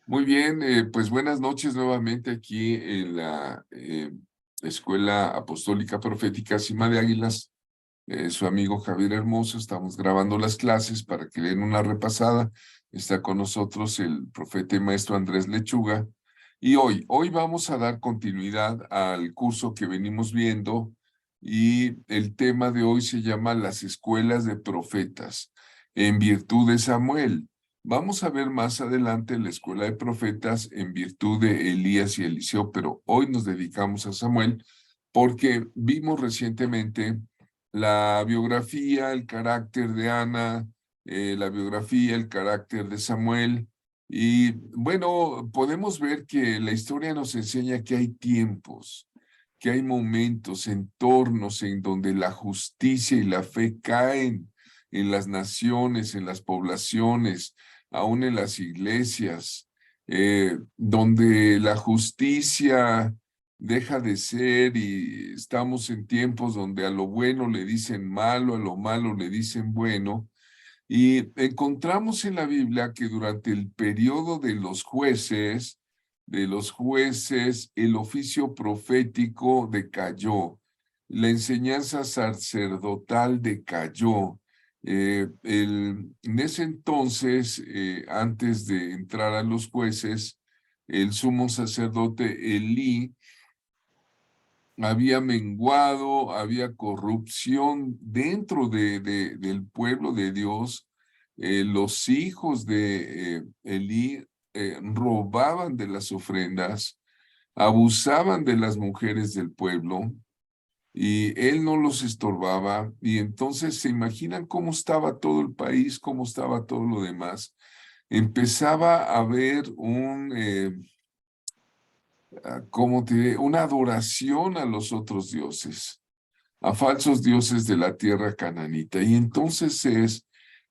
Muy bien, pues buenas noches nuevamente aquí en la Escuela Apostólica Profética Cima de Águilas. Su amigo Javier Hermoso, estamos grabando las clases para que den una repasada. Está con nosotros el profeta y maestro Andrés Lechuga. Y hoy vamos a dar continuidad al curso que venimos viendo y el tema de hoy se llama Las Escuelas de Profetas en virtud de Samuel. Vamos a ver más adelante la escuela de profetas en virtud de Elías y Eliseo, pero hoy nos dedicamos a Samuel porque vimos recientemente la biografía, el carácter de Ana, la biografía, el carácter de Samuel. Y bueno, podemos ver que la historia nos enseña que hay tiempos, que hay momentos, entornos en donde la justicia y la fe caen en las naciones, en las poblaciones, aún en las iglesias, donde la justicia deja de ser y estamos en tiempos donde a lo bueno le dicen malo, a lo malo le dicen bueno. Y encontramos en la Biblia que durante el periodo de los jueces, el oficio profético decayó, la enseñanza sacerdotal decayó. En ese entonces, antes de entrar a los jueces, el sumo sacerdote Elí había menguado, había corrupción dentro del pueblo de Dios. Los hijos de Elí robaban de las ofrendas, abusaban de las mujeres del pueblo y él no los estorbaba. Y entonces se imaginan cómo estaba todo el país, cómo estaba todo lo demás. Empezaba a haber ¿cómo te diré? Una adoración a los otros dioses, a falsos dioses de la tierra cananita. Y entonces es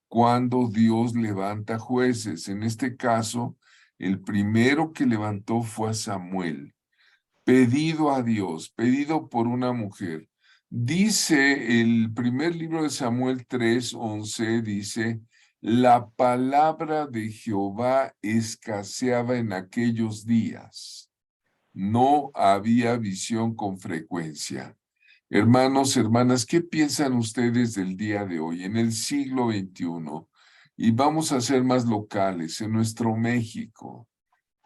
cuando Dios levanta jueces. En este caso, el primero que levantó fue a Samuel, pedido a Dios, pedido por una mujer. Dice el primer libro de Samuel 3:11, dice, la palabra de Jehová escaseaba en aquellos días. No había visión con frecuencia. Hermanos, hermanas, ¿qué piensan ustedes del día de hoy, en el siglo XXI? Y vamos a ser más locales, en nuestro México,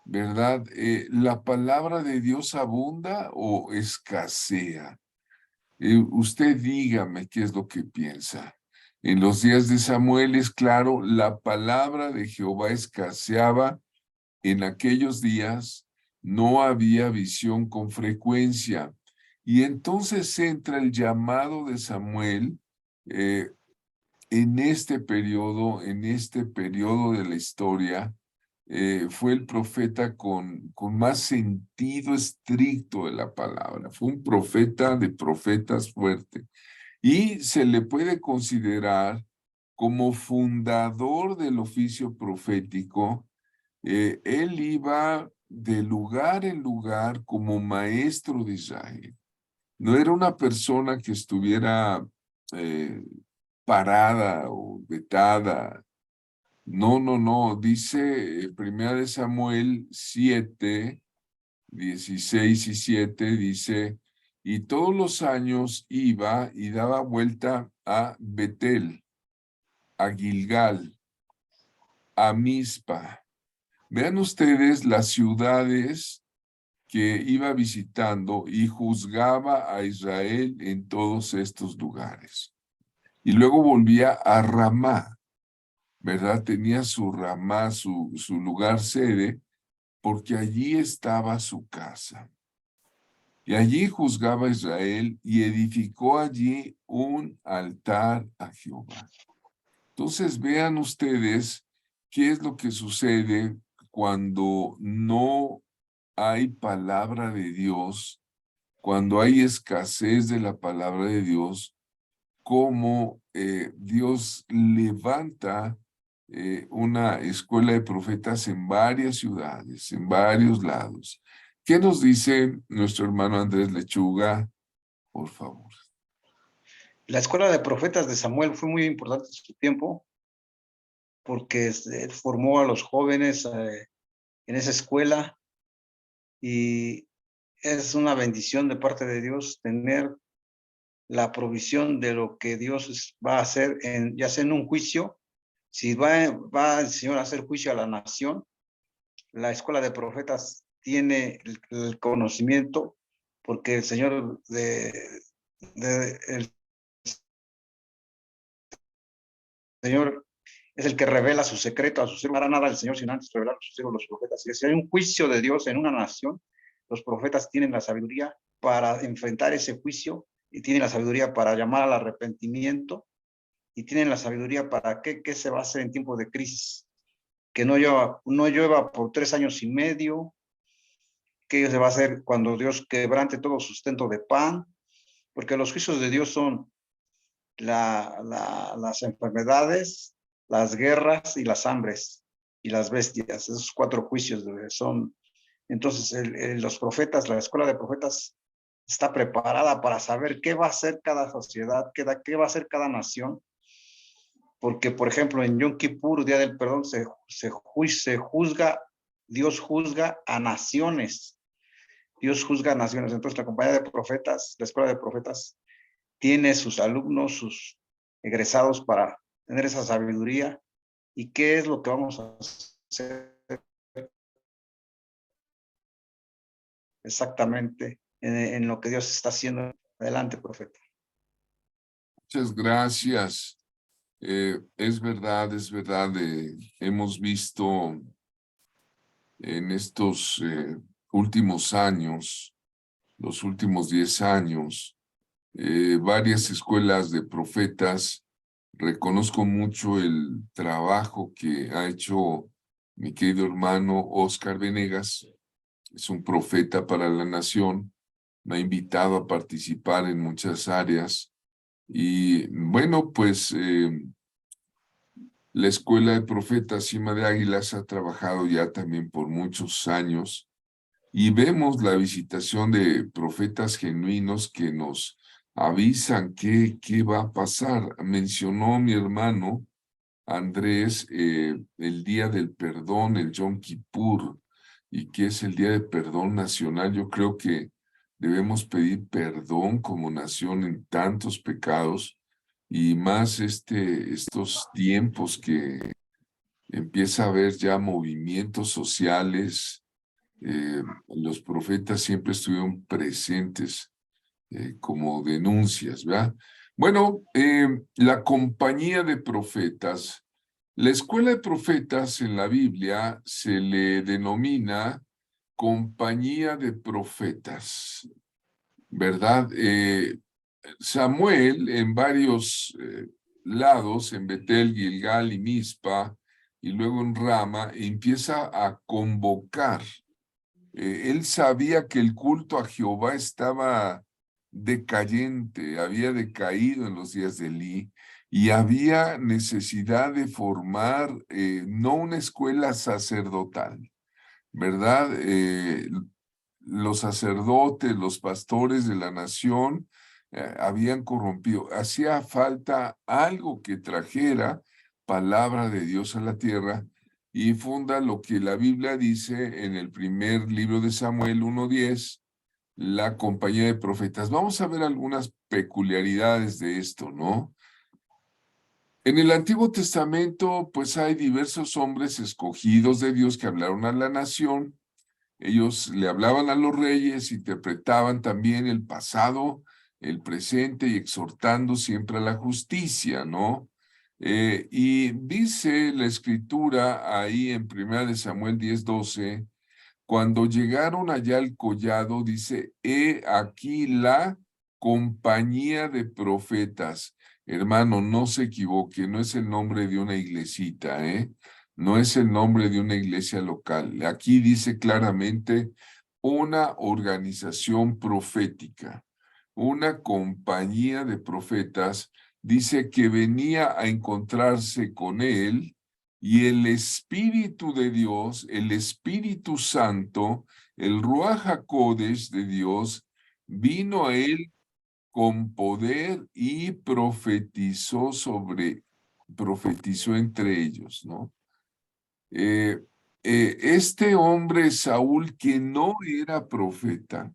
¿verdad? ¿La palabra de Dios abunda o escasea? Usted dígame qué es lo que piensa. En los días de Samuel es claro, la palabra de Jehová escaseaba en aquellos días, no había visión con frecuencia. Y entonces entra el llamado de Samuel eh, en este periodo de la historia. Fue el profeta con más sentido estricto de la palabra. Fue un profeta de profetas fuerte. Y se le puede considerar como fundador del oficio profético. Él iba de lugar en lugar como maestro de Israel. No era una persona que estuviera eh, parada o vetada. No, no, no. Dice Primera de Samuel 7:16 y 7, dice, y todos los años iba y daba vuelta a Betel, a Gilgal, a Mizpa. Vean ustedes las ciudades que iba visitando y juzgaba a Israel en todos estos lugares. Y luego volvía a Ramá, ¿verdad? Tenía su Ramá, su lugar sede, porque allí estaba su casa. Y allí juzgaba a Israel y edificó allí un altar a Jehová. Entonces vean ustedes qué es lo que sucede cuando no hay palabra de Dios, cuando hay escasez de la palabra de Dios, cómo Dios levanta una escuela de profetas en varias ciudades, en varios lados. ¿Qué nos dice nuestro hermano Andrés Lechuga? Por favor. La escuela de profetas de Samuel fue muy importante en su tiempo porque formó a los jóvenes en esa escuela y es una bendición de parte de Dios tener la provisión de lo que Dios va a hacer, ya sea en un juicio, si va el Señor a hacer juicio a la nación, la escuela de profetas tiene el conocimiento, porque el Señor el Señor es el que revela su secreto a sus siervos. No hará nada el Señor sin antes revelar a sus siervos los profetas. Y si hay un juicio de Dios en una nación, los profetas tienen la sabiduría para enfrentar ese juicio y tienen la sabiduría para llamar al arrepentimiento y tienen la sabiduría para qué se va a hacer en tiempo de crisis. Que no llueva por 3 años y medio, qué se va a hacer cuando Dios quebrante todo sustento de pan, porque los juicios de Dios son las enfermedades, las guerras y las hambres y las bestias. Esos 4 juicios son. Entonces, los profetas, la escuela de profetas está preparada para saber qué va a hacer cada sociedad, qué va a hacer cada nación. Porque, por ejemplo, en Yom Kippur, Día del Perdón, se juzga, Dios juzga a naciones. Dios juzga a naciones. Entonces, la compañía de profetas, la escuela de profetas, tiene sus alumnos, sus egresados para tener esa sabiduría. ¿Y qué es lo que vamos a hacer exactamente en lo que Dios está haciendo? Adelante, profeta. Muchas gracias. Es verdad, hemos visto en estos últimos años, los últimos 10 años, varias escuelas de profetas. Reconozco mucho el trabajo que ha hecho mi querido hermano Oscar Venegas. Es un profeta para la nación. Me ha invitado a participar en muchas áreas. Y bueno, pues la Escuela de Profetas Cima de Águilas ha trabajado ya también por muchos años y vemos la visitación de profetas genuinos que nos avisan qué va a pasar. Mencionó mi hermano Andrés el Día del Perdón, el Yom Kippur, y que es el Día de Perdón Nacional. Yo creo que debemos pedir perdón como nación en tantos pecados y más estos tiempos que empieza a haber ya movimientos sociales. Los profetas siempre estuvieron presentes como denuncias, ¿verdad? Bueno, la compañía de profetas, la escuela de profetas en la Biblia se le denomina compañía de profetas, ¿verdad? Samuel en varios lados, en Betel, Gilgal y Mizpa, y luego en Rama, empieza a convocar. Él sabía que el culto a Jehová estaba decayente, había decaído en los días de Elí, y había necesidad de formar no una escuela sacerdotal, ¿verdad? Los sacerdotes, los pastores de la nación habían corrompido. Hacía falta algo que trajera palabra de Dios a la tierra y funda lo que la Biblia dice en el primer libro de Samuel 1:10, la compañía de profetas. Vamos a ver algunas peculiaridades de esto, ¿no? En el Antiguo Testamento, pues hay diversos hombres escogidos de Dios que hablaron a la nación. Ellos le hablaban a los reyes, interpretaban también el pasado, el presente y exhortando siempre a la justicia, ¿no? Y dice la escritura ahí en 1 Samuel 10:12, cuando llegaron allá al collado, dice, he aquí la compañía de profetas. Hermano, no se equivoque, no es el nombre de una iglesita, ¿eh? No es el nombre de una iglesia local. Aquí dice claramente una organización profética, una compañía de profetas, dice que venía a encontrarse con él y el Espíritu de Dios, el Espíritu Santo, el Ruach HaKodesh de Dios, vino a él con poder y profetizó entre ellos, ¿no? este hombre Saúl, que no era profeta,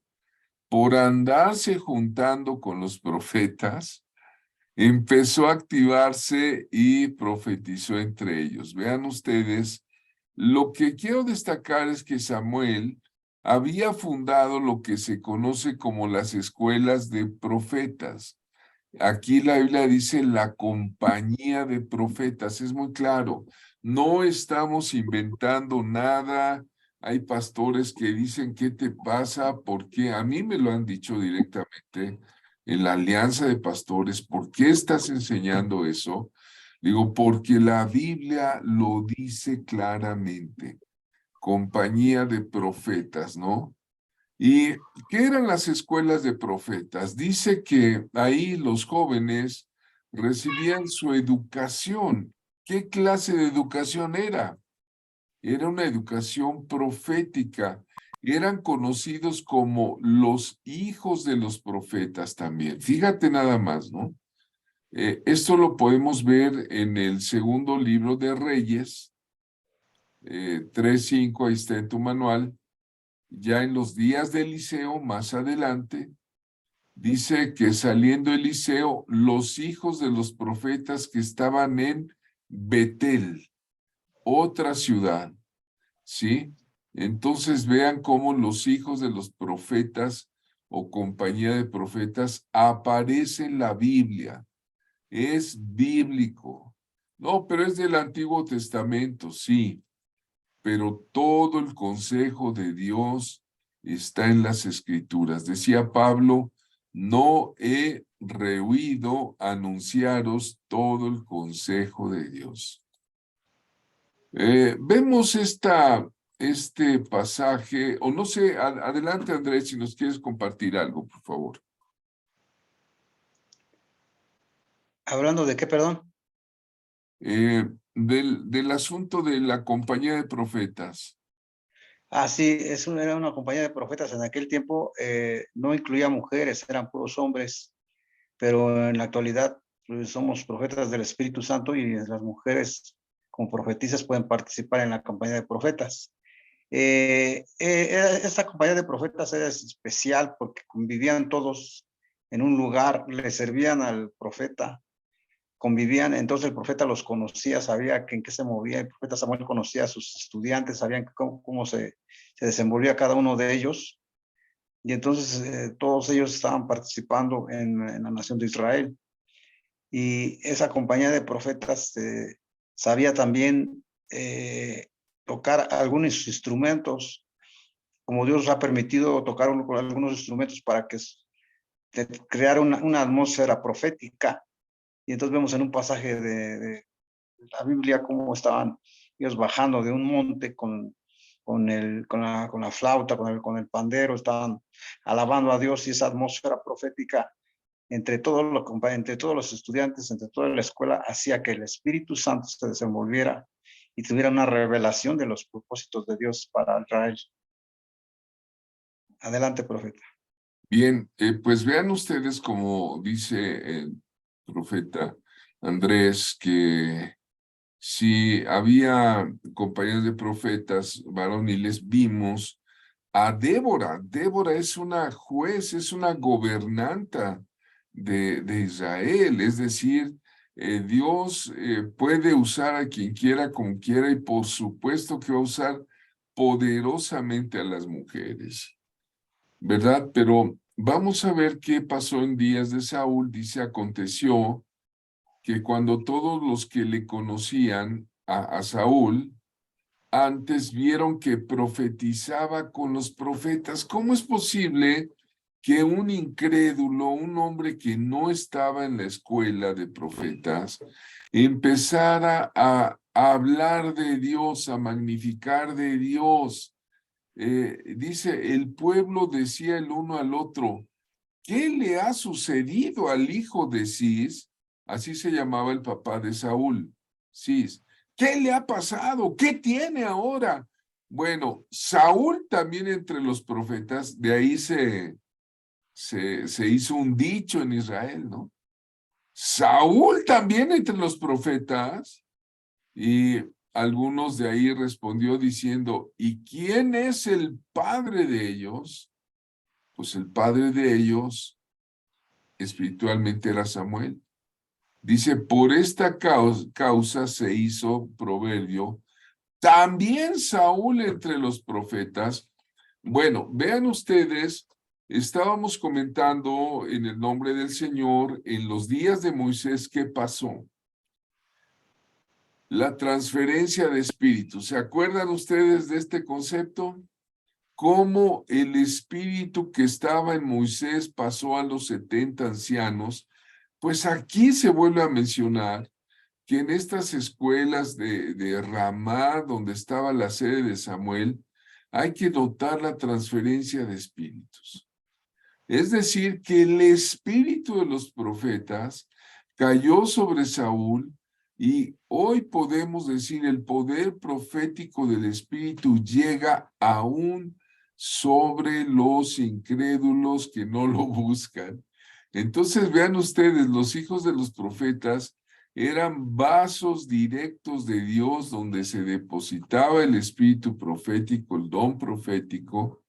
por andarse juntando con los profetas, empezó a activarse y profetizó entre ellos. Vean ustedes, lo que quiero destacar es que Samuel había fundado lo que se conoce como las escuelas de profetas. Aquí la Biblia dice la compañía de profetas, es muy claro. No estamos inventando nada. Hay pastores que dicen, ¿qué te pasa? ¿Por qué? A mí me lo han dicho directamente en la alianza de pastores. ¿Por qué estás enseñando eso? Digo, porque la Biblia lo dice claramente. Compañía de profetas, ¿no? ¿Y qué eran las escuelas de profetas? Dice que ahí los jóvenes recibían su educación. ¿Qué clase de educación era? Era una educación profética. Eran conocidos como los hijos de los profetas también. Fíjate nada más, ¿no? Esto lo podemos ver en el segundo libro de Reyes, 3:5, ahí está en tu manual. Ya en los días de Eliseo, más adelante, dice que saliendo Eliseo, los hijos de los profetas que estaban en Betel, otra ciudad, ¿sí? Entonces vean cómo los hijos de los profetas o compañía de profetas aparece en la Biblia. Es bíblico. No, pero es del Antiguo Testamento, sí, pero todo el consejo de Dios está en las Escrituras. Decía Pablo, no he rehuido anunciaros todo el consejo de Dios. Vemos este pasaje, o no sé, adelante Andrés, si nos quieres compartir algo, por favor. ¿Hablando de qué, perdón? Del asunto de la compañía de profetas. Ah, sí, era una compañía de profetas en aquel tiempo, no incluía mujeres, eran puros hombres, pero en la actualidad pues, somos profetas del Espíritu Santo y las mujeres como profetisas pueden participar en la compañía de profetas. Esta compañía de profetas era especial porque convivían todos en un lugar, le servían al profeta, convivían, entonces el profeta los conocía, sabía que en qué se movía, el profeta Samuel conocía a sus estudiantes, sabían cómo se desenvolvía cada uno de ellos, y entonces todos ellos estaban participando en la nación de Israel. Y esa compañía de profetas sabía también tocar algunos instrumentos, como Dios ha permitido tocar algunos instrumentos para que crear una atmósfera profética. Y entonces vemos en un pasaje de la Biblia cómo estaban ellos bajando de un monte con la flauta, con el pandero, estaban alabando a Dios, y esa atmósfera profética entre todos los estudiantes, entre toda la escuela, hacía que el Espíritu Santo se desenvolviera y tuviera una revelación de los propósitos de Dios para Israel. Adelante, profeta. Bien, pues vean ustedes como dice el profeta Andrés, que si había compañeros de profetas varoniles, vimos a Débora. Débora es una juez, es una gobernanta de Israel, es decir, Dios puede usar a quien quiera, como quiera, y por supuesto que va a usar poderosamente a las mujeres, ¿verdad? Pero vamos a ver qué pasó en días de Saúl. Dice, aconteció que cuando todos los que le conocían a Saúl, antes vieron que profetizaba con los profetas. ¿Cómo es posible que un incrédulo, un hombre que no estaba en la escuela de profetas, empezara a hablar de Dios, a magnificar de Dios? Dice, el pueblo decía el uno al otro, ¿qué le ha sucedido al hijo de Cis? Así se llamaba el papá de Saúl, Cis. ¿Qué le ha pasado? ¿Qué tiene ahora? Bueno, Saúl también entre los profetas, de ahí se hizo un dicho en Israel, ¿no? Saúl también entre los profetas, y algunos de ahí respondió diciendo, ¿y quién es el padre de ellos? Pues el padre de ellos espiritualmente era Samuel. Dice, por esta causa se hizo proverbio, también Saúl entre los profetas. Bueno, vean ustedes, estábamos comentando en el nombre del Señor, en los días de Moisés, ¿qué pasó? La transferencia de espíritu. ¿Se acuerdan ustedes de este concepto? Cómo el espíritu que estaba en Moisés pasó a los 70 ancianos. Pues aquí se vuelve a mencionar que en estas escuelas de Ramá, donde estaba la sede de Samuel, hay que notar la transferencia de espíritus. Es decir, que el espíritu de los profetas cayó sobre Saúl y hoy podemos decir el poder profético del espíritu llega aún sobre los incrédulos que no lo buscan. Entonces vean ustedes, los hijos de los profetas eran vasos directos de Dios donde se depositaba el espíritu profético, el don profético,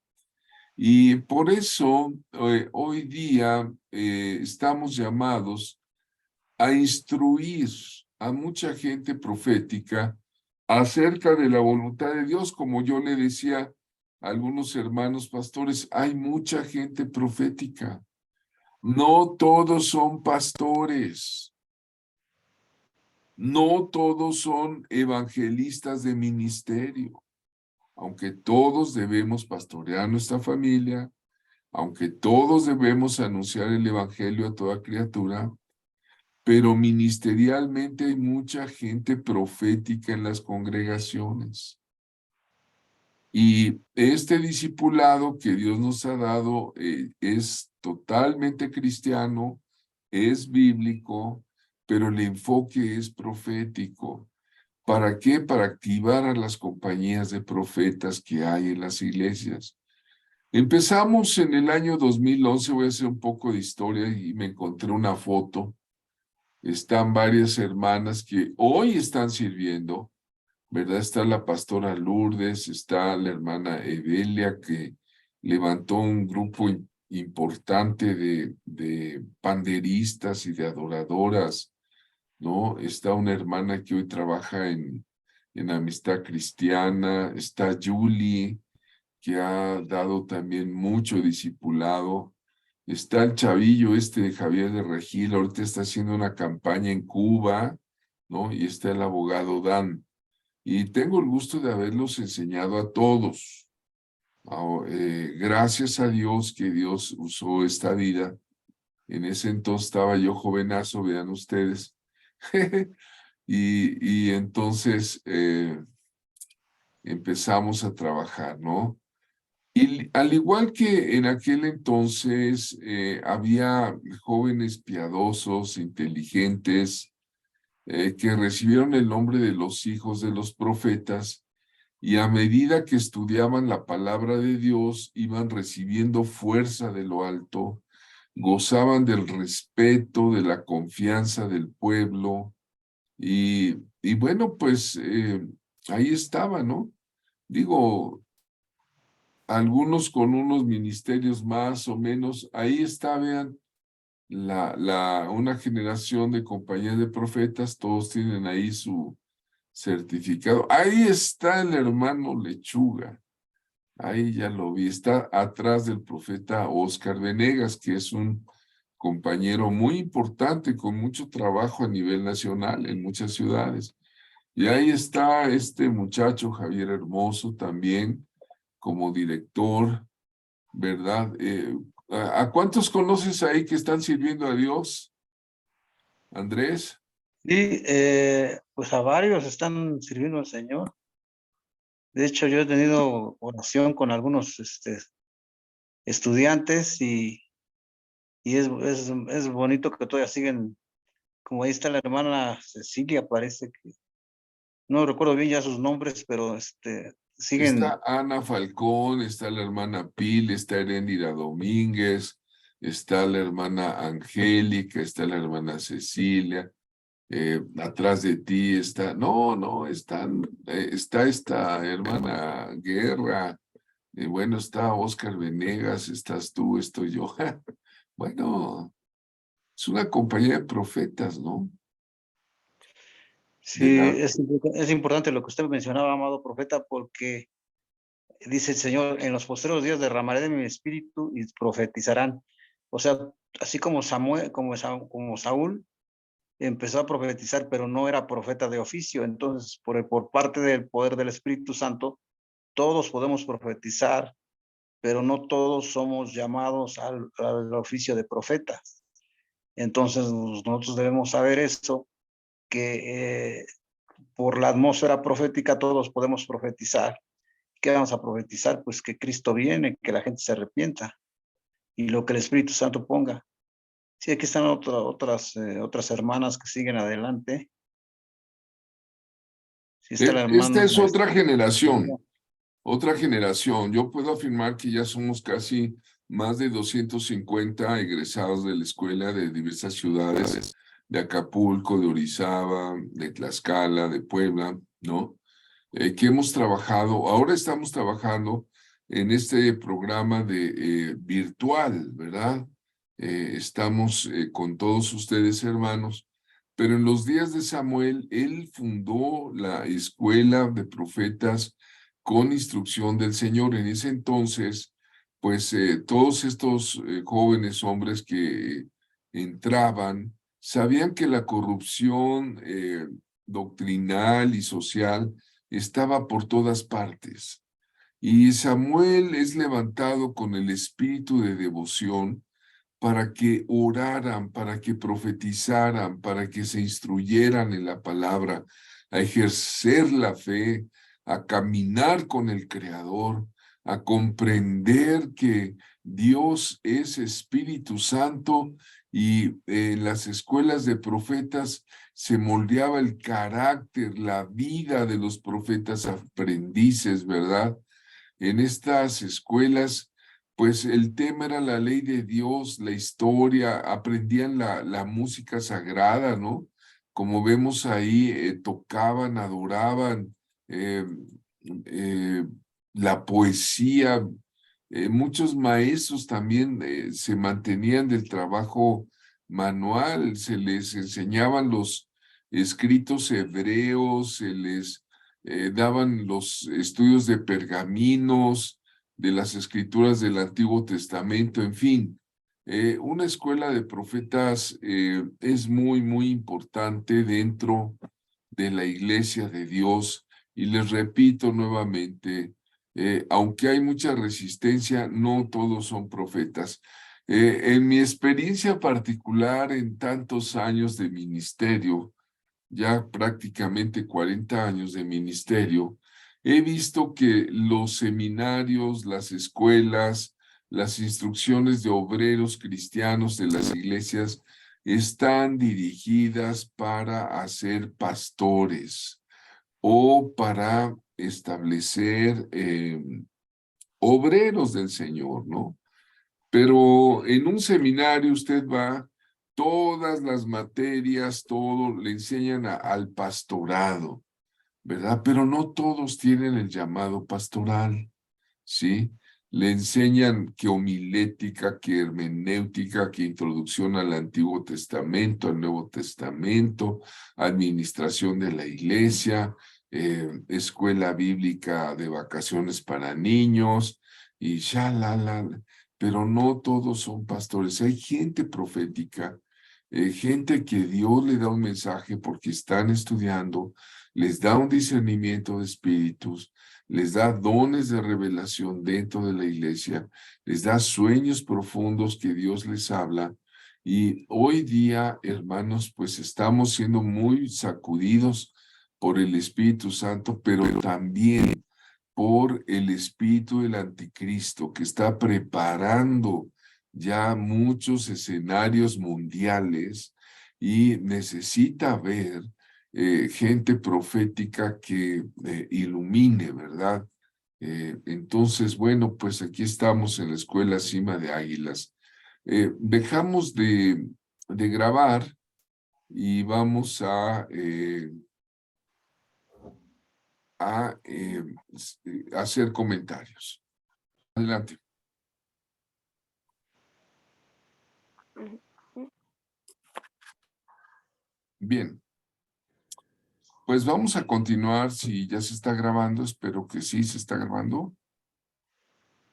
y por eso hoy día estamos llamados a instruir a mucha gente profética acerca de la voluntad de Dios. Como yo le decía a algunos hermanos pastores, hay mucha gente profética. No todos son pastores. No todos son evangelistas de ministerio. Aunque todos debemos pastorear nuestra familia, aunque todos debemos anunciar el evangelio a toda criatura, pero ministerialmente hay mucha gente profética en las congregaciones. Y este discipulado que Dios nos ha dado es totalmente cristiano, es bíblico, pero el enfoque es profético. ¿Para qué? Para activar a las compañías de profetas que hay en las iglesias. Empezamos en el año 2011, voy a hacer un poco de historia y me encontré una foto. Están varias hermanas que hoy están sirviendo, ¿verdad? Está la pastora Lourdes, está la hermana Evelia que levantó un grupo importante de panderistas y de adoradoras, ¿no? Está una hermana que hoy trabaja en Amistad Cristiana, está Julie, que ha dado también mucho discipulado. Está el chavillo de Javier de Regil, ahorita está haciendo una campaña en Cuba, ¿no? Y está el abogado Dan. Y tengo el gusto de haberlos enseñado a todos. Gracias a Dios que Dios usó esta vida. En ese entonces estaba yo jovenazo, vean ustedes. y entonces empezamos a trabajar, ¿no? Y al igual que en aquel entonces había jóvenes piadosos, inteligentes, que recibieron el nombre de los hijos de los profetas, y a medida que estudiaban la palabra de Dios, iban recibiendo fuerza de lo alto, gozaban del respeto, de la confianza del pueblo, y bueno, pues ahí estaba, ¿no? Digo, algunos con unos ministerios más o menos, ahí está, vean, una generación de compañías de profetas, todos tienen ahí su certificado. Ahí está el hermano Lechuga, ahí ya lo vi, está atrás del profeta Oscar Venegas, que es un compañero muy importante con mucho trabajo a nivel nacional en muchas ciudades. Y ahí está este muchacho Javier Hermoso también como director, ¿verdad? ¿A cuántos conoces ahí que están sirviendo a Dios, Andrés? Y pues a varios están sirviendo al Señor. De hecho, yo he tenido oración con algunos estudiantes y es bonito que todavía siguen, como ahí está la hermana Cecilia, parece que, no recuerdo bien ya sus nombres, pero siguen. Está Ana Falcón, está la hermana Pil, está Heréndira Domínguez, está la hermana Angélica, está la hermana Cecilia. atrás de ti está, no, está esta hermana Guerra, bueno, está Oscar Venegas, estás tú, estoy yo. Bueno, es una compañía de profetas, ¿no? Sí, De la, es importante lo que usted mencionaba, amado profeta, porque dice el Señor, en los postreros días derramaré de mi espíritu y profetizarán. O sea, así como Samuel, como Saúl empezó a profetizar, pero no era profeta de oficio. Entonces, por parte del poder del Espíritu Santo, todos podemos profetizar, pero no todos somos llamados al oficio de profeta. Entonces, nosotros debemos saber eso, que por la atmósfera profética todos podemos profetizar. ¿Qué vamos a profetizar? Pues que Cristo viene, que la gente se arrepienta y lo que el Espíritu Santo ponga. Sí, aquí están otras hermanas que siguen adelante. Sí, está la esta hermana. es otra generación. Otra generación. Yo puedo afirmar que ya somos casi más de 250 egresados de la escuela de diversas ciudades, de Acapulco, de Orizaba, de Tlaxcala, de Puebla, ¿no? Que hemos trabajado, ahora estamos trabajando en este programa de virtual, ¿verdad? Estamos con todos ustedes, hermanos, pero en los días de Samuel, él fundó la escuela de profetas con instrucción del Señor. En ese entonces, pues todos estos jóvenes hombres que entraban, sabían que la corrupción doctrinal y social estaba por todas partes. Y Samuel es levantado con el espíritu de devoción para que oraran, para que profetizaran, para que se instruyeran en la palabra, a ejercer la fe, a caminar con el Creador, a comprender que Dios es Espíritu Santo y en las escuelas de profetas se moldeaba el carácter, la vida de los profetas aprendices, ¿verdad? En estas escuelas, pues el tema era la ley de Dios, la historia, aprendían la música sagrada, ¿no? Como vemos ahí, tocaban, adoraban, eh, eh, la poesía. Muchos maestros también se mantenían del trabajo manual, se les enseñaban los escritos hebreos, se les daban los estudios de pergaminos, de las escrituras del Antiguo Testamento, en fin. Una escuela de profetas es muy importante dentro de la iglesia de Dios. Y les repito nuevamente, aunque hay mucha resistencia, no todos son profetas. En mi experiencia particular en tantos años de ministerio, ya prácticamente 40 años de ministerio, he visto que los seminarios, las escuelas, las instrucciones de obreros cristianos de las iglesias están dirigidas para hacer pastores o para establecer obreros del Señor, ¿no? Pero en un seminario usted va, todas las materias, todo le enseñan al pastorado, ¿verdad? Pero no todos tienen el llamado pastoral, ¿sí? Le enseñan que homilética, que hermenéutica, que introducción al Antiguo Testamento, al Nuevo Testamento, administración de la iglesia, escuela bíblica de vacaciones para niños, y ya pero no todos son pastores. Hay gente profética, gente que Dios le da un mensaje porque están estudiando, les da un discernimiento de espíritus, les da dones de revelación dentro de la iglesia, les da sueños profundos que Dios les habla. Y hoy día, hermanos, pues estamos siendo muy sacudidos por el Espíritu Santo, pero también por el espíritu del anticristo que está preparando ya muchos escenarios mundiales y necesita ver gente profética que ilumine, ¿verdad? Entonces, bueno, pues aquí estamos en la Escuela Cima de Águilas. Dejamos de grabar y vamos a hacer comentarios. Adelante. Bien. Pues vamos a continuar, si ya se está grabando, espero que sí se está grabando.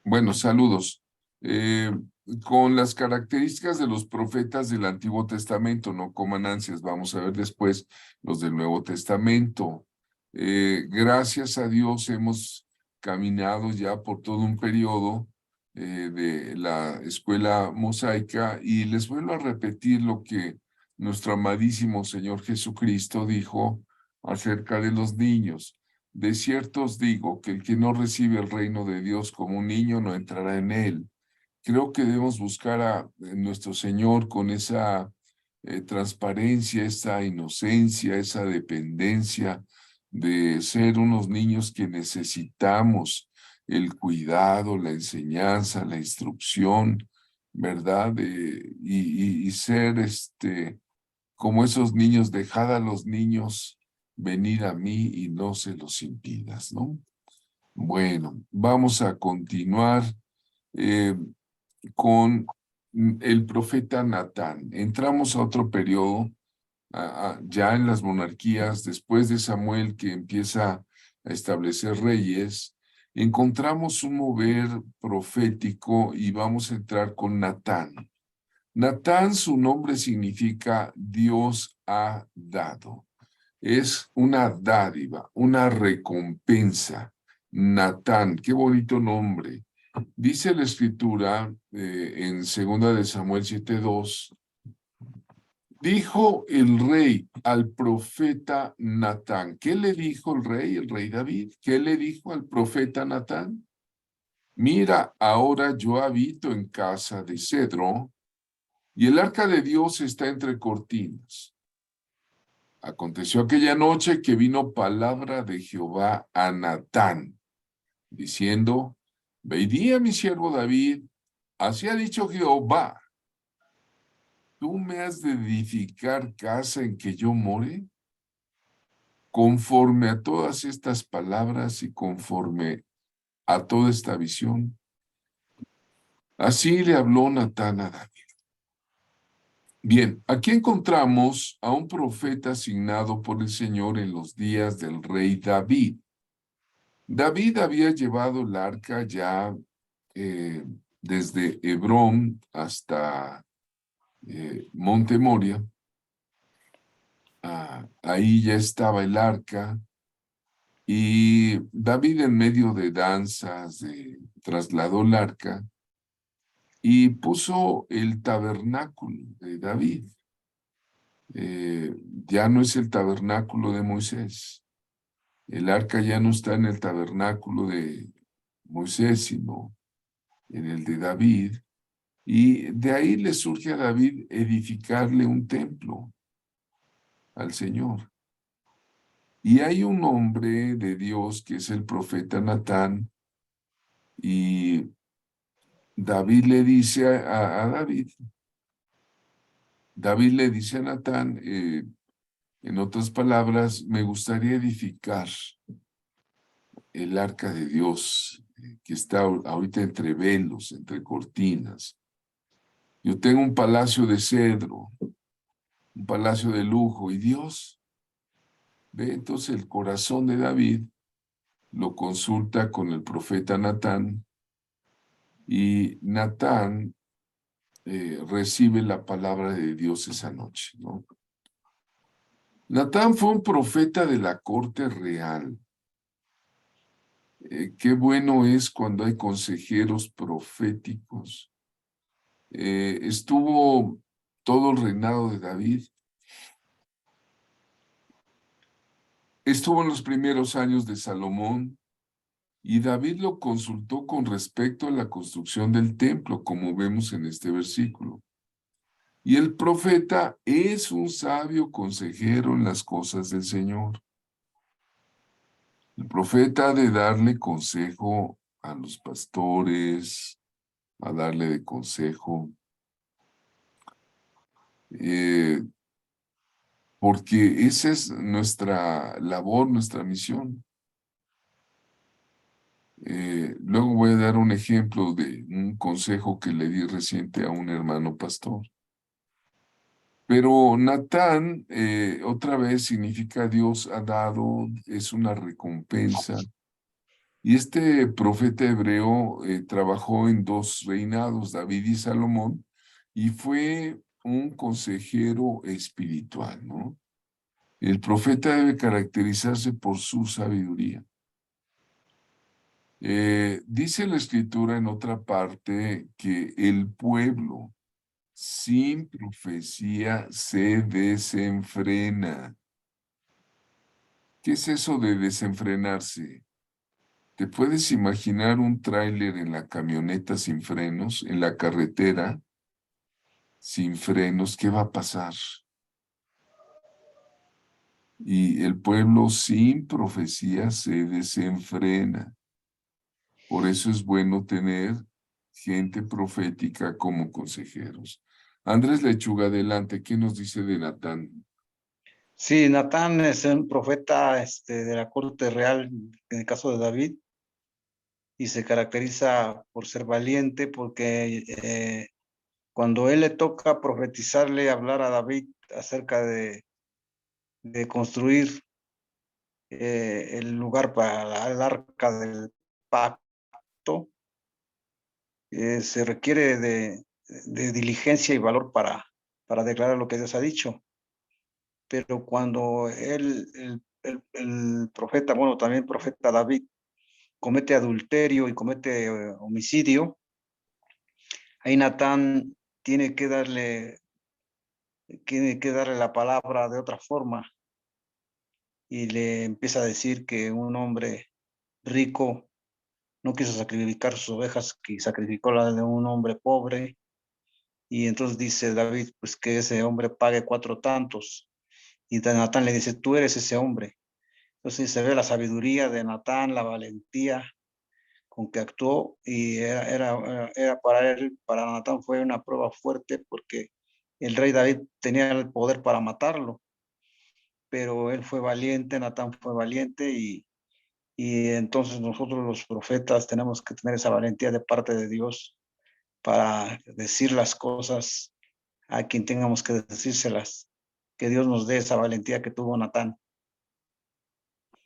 Bueno, saludos. Con las características de los profetas del Antiguo Testamento, no coman ansias, vamos a ver después los del Nuevo Testamento. Gracias a Dios hemos caminado ya por todo un periodo de la escuela mosaica y les vuelvo a repetir lo que nuestro amadísimo Señor Jesucristo dijo acerca de los niños. De cierto os digo que el que no recibe el reino de Dios como un niño no entrará en él. Creo que debemos buscar a nuestro Señor con esa transparencia, esa inocencia, esa dependencia de ser unos niños que necesitamos el cuidado, la enseñanza, la instrucción, ¿verdad? Y ser como esos niños, dejad a los niños venir a mí y no se los impidas, ¿no? Bueno, vamos a continuar eh, con el profeta Natán. Entramos a otro periodo, ya en las monarquías, después de Samuel que empieza a establecer reyes, encontramos un mover profético y vamos a entrar con Natán. Natán, su nombre significa Dios ha dado. Es una dádiva, una recompensa. Natán, qué bonito nombre. Dice la escritura en 2 de Samuel 7:2, dijo el rey al profeta Natán. ¿Qué le dijo el rey David? ¿Qué le dijo al profeta Natán? Mira, ahora yo habito en casa de cedro y el arca de Dios está entre cortinas. Aconteció aquella noche que vino palabra de Jehová a Natán, diciendo, ve y di a mi siervo David, así ha dicho Jehová, ¿tú me has de edificar casa en que yo more? Conforme a todas estas palabras y conforme a toda esta visión. Así le habló Natán a David. Bien, aquí encontramos a un profeta asignado por el Señor en los días del rey David. David había llevado el arca ya desde Hebrón hasta Monte Moria. Ahí ya estaba el arca y David en medio de danzas trasladó el arca y puso el tabernáculo de David. Ya no es el tabernáculo de Moisés. El arca ya no está en el tabernáculo de Moisés, sino en el de David. Y de ahí le surge a David edificarle un templo al Señor. Y hay un hombre de Dios que es el profeta Natán, y David le dice a David le dice a Natán, en otras palabras, me gustaría edificar el arca de Dios, que está ahorita entre velos, entre cortinas. Yo tengo un palacio de cedro, un palacio de lujo, y Dios ve entonces el corazón de David, lo consulta con el profeta Natán, y Natán recibe la palabra de Dios esa noche, ¿no? Natán fue un profeta de la corte real. Qué bueno es cuando hay consejeros proféticos. Estuvo todo el reinado de David. Estuvo en los primeros años de Salomón y David lo consultó con respecto a la construcción del templo, como vemos en este versículo. Y el profeta es un sabio consejero en las cosas del Señor. El profeta ha de darle consejo a los pastores, a darle de consejo. porque esa es nuestra labor, nuestra misión. Luego voy a dar un ejemplo de un consejo que le di reciente a un hermano pastor. Pero Natán, otra vez, significa Dios ha dado, es una recompensa. Y este profeta hebreo trabajó en dos reinados, David y Salomón, y fue un consejero espiritual, ¿no? El profeta debe caracterizarse por su sabiduría. Dice la escritura en otra parte que el pueblo sin profecía se desenfrena. ¿Qué es eso de desenfrenarse? ¿Te puedes imaginar un tráiler en la camioneta sin frenos, en la carretera sin frenos? ¿Qué va a pasar? Y el pueblo sin profecía se desenfrena. Por eso es bueno tener gente profética como consejeros. Andrés Lechuga, adelante, ¿qué nos dice de Natán? Sí, Natán es un profeta de la corte real, en el caso de David, y se caracteriza por ser valiente, porque cuando él le toca profetizarle, hablar a David acerca de construir el lugar para el arca del pacto, se requiere de diligencia y valor para declarar lo que Dios ha dicho. Pero cuando el profeta, bueno, también el profeta David, comete adulterio y comete homicidio, ahí Natán tiene que darle la palabra de otra forma y le empieza a decir que un hombre rico no quiso sacrificar sus ovejas, que sacrificó la de un hombre pobre. Y entonces dice David, pues que ese hombre pague 4 tantos. Y Natán le dice, tú eres ese hombre. Entonces se ve la sabiduría de Natán, la valentía con que actuó, y era para él, para Natán fue una prueba fuerte, porque el rey David tenía el poder para matarlo, pero él fue valiente, Natán fue valiente, y entonces nosotros los profetas tenemos que tener esa valentía de parte de Dios para decir las cosas a quien tengamos que decírselas. Que Dios nos dé esa valentía que tuvo Natán.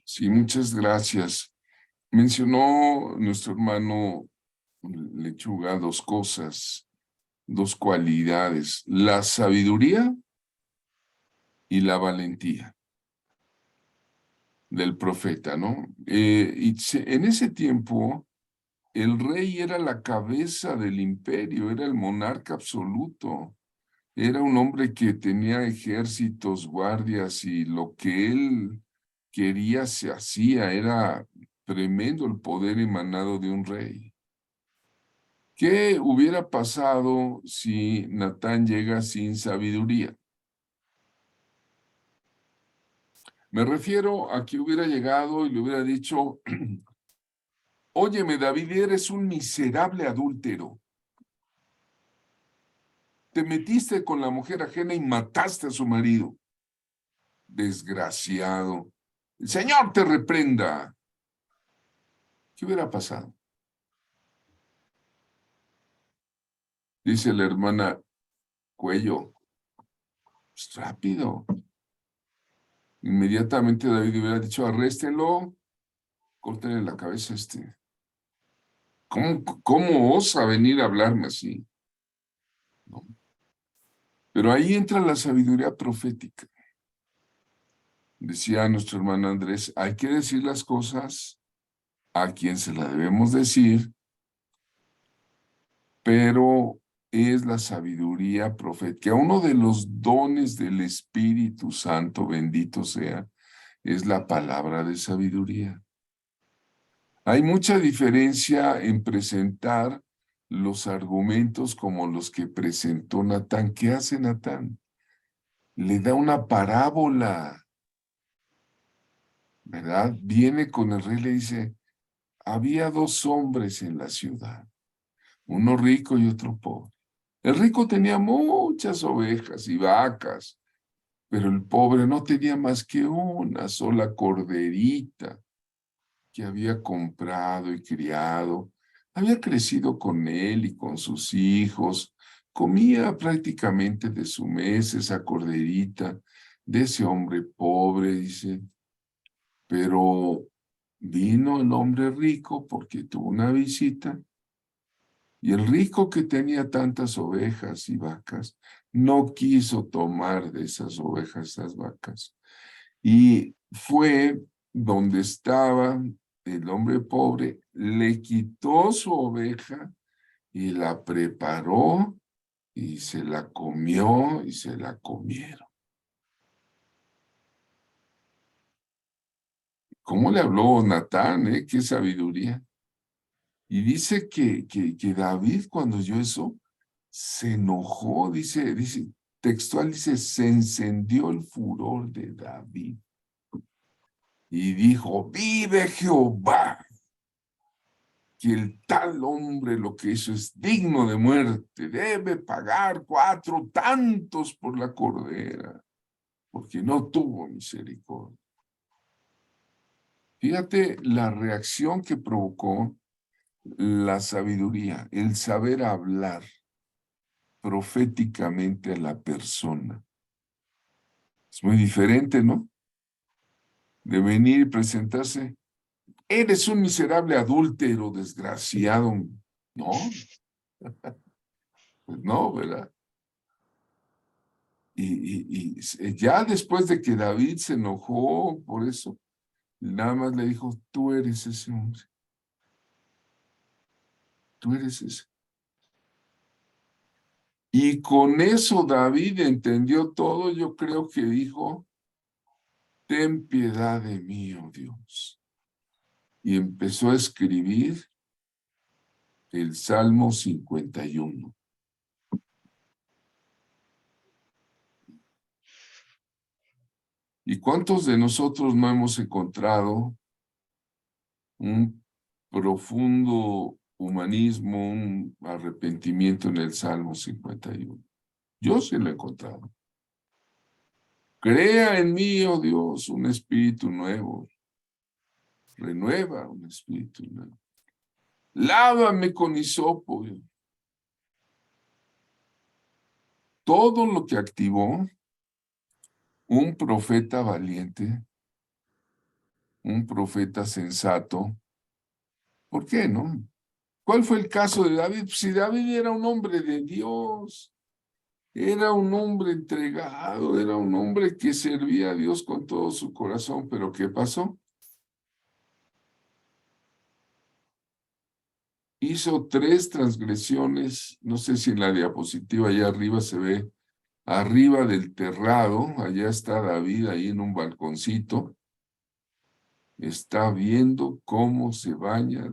Sí, muchas gracias. Mencionó nuestro hermano Lechuga dos cosas, dos cualidades, la sabiduría y la valentía del profeta, ¿no? En ese tiempo, el rey era la cabeza del imperio, era el monarca absoluto, era un hombre que tenía ejércitos, guardias, y lo que él quería se hacía, era tremendo el poder emanado de un rey. ¿Qué hubiera pasado si Natán llega sin sabiduría? Me refiero a que hubiera llegado y le hubiera dicho, óyeme, David, eres un miserable adúltero. Te metiste con la mujer ajena y mataste a su marido. Desgraciado. El Señor te reprenda. ¿Qué hubiera pasado? Dice la hermana Cuello, pues rápido. Inmediatamente David hubiera dicho, arréstenlo, córtenle la cabeza a este. ¿Cómo osa venir a hablarme así? ¿No? Pero ahí entra la sabiduría profética. Decía nuestro hermano Andrés, hay que decir las cosas a quien se la debemos decir, pero es la sabiduría profética. Uno de los dones del Espíritu Santo, bendito sea, es la palabra de sabiduría. Hay mucha diferencia en presentar los argumentos como los que presentó Natán. ¿Qué hace Natán? Le da una parábola, ¿verdad? Viene con el rey y le dice, había dos hombres en la ciudad, uno rico y otro pobre. El rico tenía muchas ovejas y vacas, Pero el pobre no tenía más que una sola corderita que había comprado y criado. Había crecido con él y con sus hijos. Comía prácticamente de su mes esa corderita de ese hombre pobre, dice. Pero vino el hombre rico porque tuvo una visita. Y el rico que tenía tantas ovejas y vacas, no quiso tomar de esas ovejas, esas vacas. Y fue donde estaba el hombre pobre, le quitó su oveja y la preparó y se la comió y se la comieron. ¿Cómo le habló Natán, Qué sabiduría. Y dice que David cuando oyó eso, se enojó, dice textual, dice, se encendió el furor de David. Y dijo, vive Jehová, que el tal hombre lo que hizo es digno de muerte, debe pagar 4 tantos por la cordera, porque no tuvo misericordia. Fíjate la reacción que provocó la sabiduría, el saber hablar proféticamente a la persona. Es muy diferente, ¿no? De venir y presentarse. Eres un miserable adúltero, desgraciado. No, pues no, ¿verdad? Y ya después de que David se enojó por eso, nada más le dijo, tú eres ese hombre. Tú eres ese. Y con eso David entendió todo. Yo creo que dijo, ten piedad de mí, oh Dios. Y empezó a escribir el Salmo 51. ¿Y cuántos de nosotros no hemos encontrado un profundo humanismo, un arrepentimiento en el Salmo 51? Yo sí lo he encontrado. Crea en mí, oh Dios, un espíritu nuevo. Renueva un espíritu nuevo. Lávame con hisopo. Todo lo que activó un profeta valiente, un profeta sensato. ¿Por qué no? ¿Cuál fue el caso de David? Si David era un hombre de Dios, era un hombre entregado, era un hombre que servía a Dios con todo su corazón, pero ¿qué pasó? Hizo 3 transgresiones, no sé si en la diapositiva allá arriba se ve, arriba del terrado, allá está David ahí en un balconcito, está viendo cómo se baña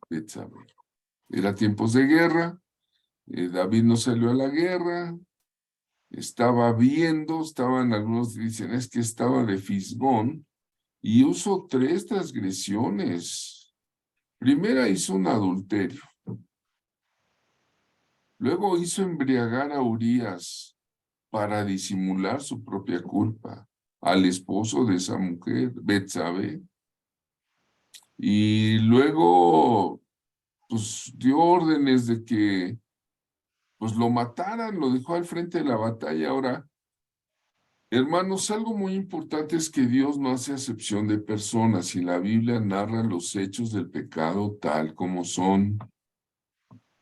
Betsabé. Era tiempos de guerra, David no salió a la guerra, estaba viendo, algunos dicen, es que estaba de fisgón, y usó 3 transgresiones. Primera hizo un adulterio. Luego hizo embriagar a Urías para disimular su propia culpa al esposo de esa mujer, Betsabé. Y luego, pues, dio órdenes de que, pues, lo mataran, lo dejó al frente de la batalla. Ahora, hermanos, algo muy importante es que Dios no hace acepción de personas y la Biblia narra los hechos del pecado tal como son.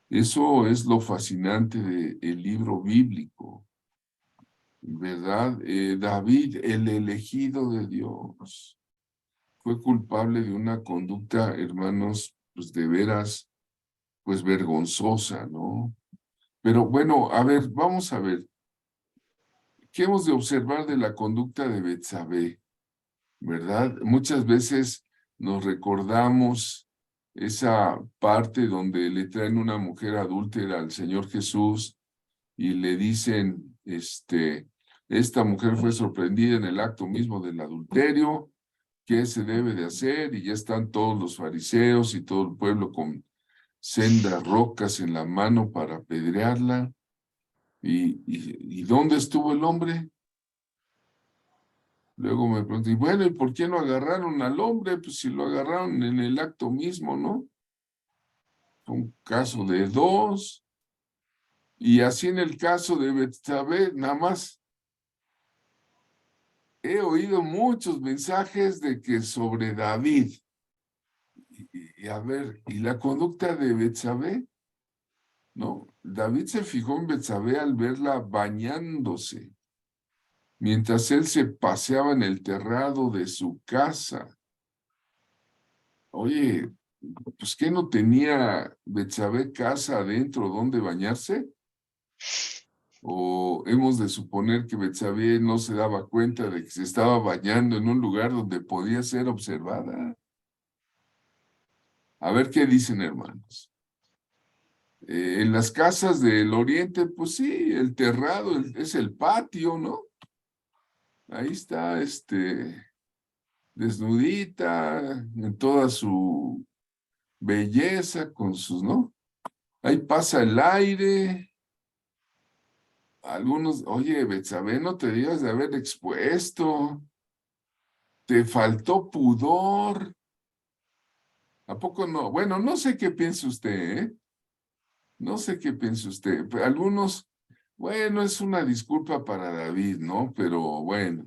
Eso es lo fascinante del libro bíblico, ¿verdad? David, el elegido de Dios, fue culpable de una conducta, hermanos, pues de veras, pues vergonzosa, ¿no? Pero bueno, a ver, vamos a ver, ¿qué hemos de observar de la conducta de Betsabé? ¿Verdad? Muchas veces nos recordamos esa parte donde le traen una mujer adúltera al Señor Jesús y le dicen, esta mujer fue sorprendida en el acto mismo del adulterio, ¿qué se debe de hacer? Y ya están todos los fariseos y todo el pueblo con sendas rocas en la mano para apedrearla. ¿Y dónde estuvo el hombre? Luego me pregunté, bueno, ¿y por qué no agarraron al hombre? Pues si lo agarraron en el acto mismo, ¿no? Fue un caso de dos. Y así en el caso de Betsabé, nada más he oído muchos mensajes de que sobre David. Y a ver, ¿y la conducta de Betsabé? No, David se fijó en Betsabé al verla bañándose, mientras él se paseaba en el terrado de su casa. Oye, pues ¿qué no tenía Betsabé casa adentro donde bañarse? ¿O hemos de suponer que Betsabé no se daba cuenta de que se estaba bañando en un lugar donde podía ser observada? A ver qué dicen, hermanos. En las casas del oriente, pues sí, el terrado es el patio, ¿no? Ahí está, desnudita, en toda su belleza, con sus, ¿no? Ahí pasa el aire. Algunos, oye, Betsabé, no te debías de haber expuesto. Te faltó pudor. ¿A poco no? Bueno, no sé qué piensa usted, ¿eh? No sé qué piensa usted. Pero algunos, bueno, es una disculpa para David, ¿no? Pero bueno.